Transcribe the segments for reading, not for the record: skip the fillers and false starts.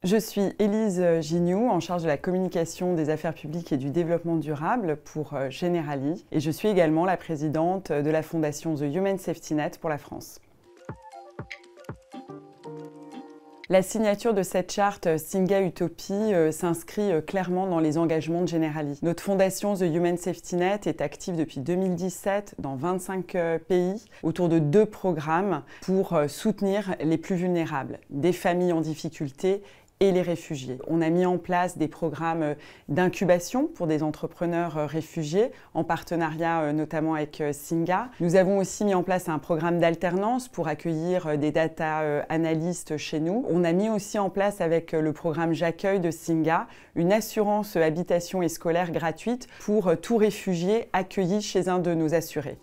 Je suis Élise Gignoux, en charge de la communication des affaires publiques et du développement durable pour Generali. Et je suis également la présidente de la fondation The Human Safety Net pour la France. La signature de cette charte Singa Utopie s'inscrit clairement dans les engagements de Generali. Notre fondation The Human Safety Net est active depuis 2017 dans 25 pays autour de 2 programmes pour soutenir les plus vulnérables, des familles en difficulté et les réfugiés. On a mis en place des programmes d'incubation pour des entrepreneurs réfugiés, en partenariat notamment avec Singa. Nous avons aussi mis en place un programme d'alternance pour accueillir des data analystes chez nous. On a mis aussi en place avec le programme J'accueille de Singa une assurance habitation et scolaire gratuite pour tout réfugié accueilli chez un de nos assurés.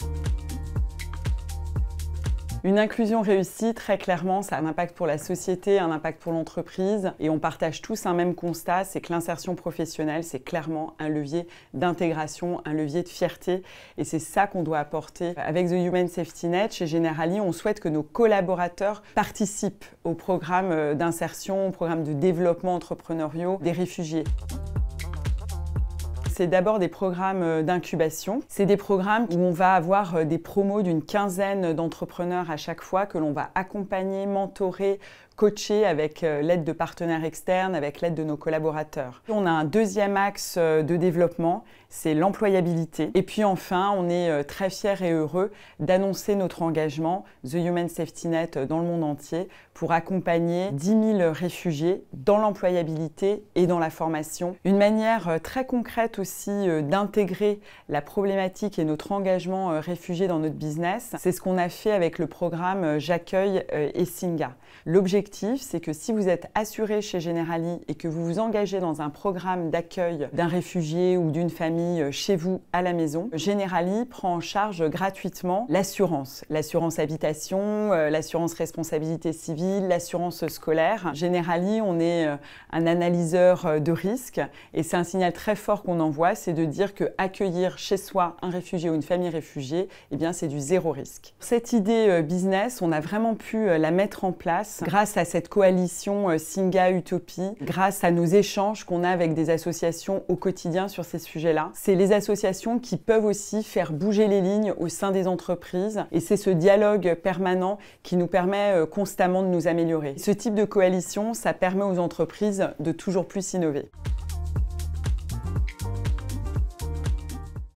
Une inclusion réussie, très clairement, ça a un impact pour la société, un impact pour l'entreprise. Et on partage tous un même constat, c'est que l'insertion professionnelle, c'est clairement un levier d'intégration, un levier de fierté. Et c'est ça qu'on doit apporter. Avec The Human Safety Net, chez Generali, on souhaite que nos collaborateurs participent au programme d'insertion, au programme de développement entrepreneurial des réfugiés. C'est d'abord des programmes d'incubation. C'est des programmes où on va avoir des promos d'une quinzaine d'entrepreneurs à chaque fois que l'on va accompagner, mentorer, coacher avec l'aide de partenaires externes, avec l'aide de nos collaborateurs. On a un deuxième axe de développement, c'est l'employabilité. Et puis enfin, on est très fiers et heureux d'annoncer notre engagement, The Human Safety Net dans le monde entier, pour accompagner 10 000 réfugiés dans l'employabilité et dans la formation. Une manière très concrète aussi d'intégrer la problématique et notre engagement réfugié dans notre business, c'est ce qu'on a fait avec le programme J'accueille et Singa. L'objectif, c'est que si vous êtes assuré chez Generali et que vous vous engagez dans un programme d'accueil d'un réfugié ou d'une famille chez vous à la maison, Generali prend en charge gratuitement l'assurance habitation, l'assurance responsabilité civile, l'assurance scolaire. Generali, on est un analyseur de risque et c'est un signal très fort qu'on envoie, c'est de dire que accueillir chez soi un réfugié ou une famille réfugiée, eh bien c'est du zéro risque. Cette idée business, on a vraiment pu la mettre en place grâce à cette coalition Singa Utopie, grâce à nos échanges qu'on a avec des associations au quotidien sur ces sujets-là. C'est les associations qui peuvent aussi faire bouger les lignes au sein des entreprises et c'est ce dialogue permanent qui nous permet constamment de nous améliorer. Ce type de coalition, ça permet aux entreprises de toujours plus innover.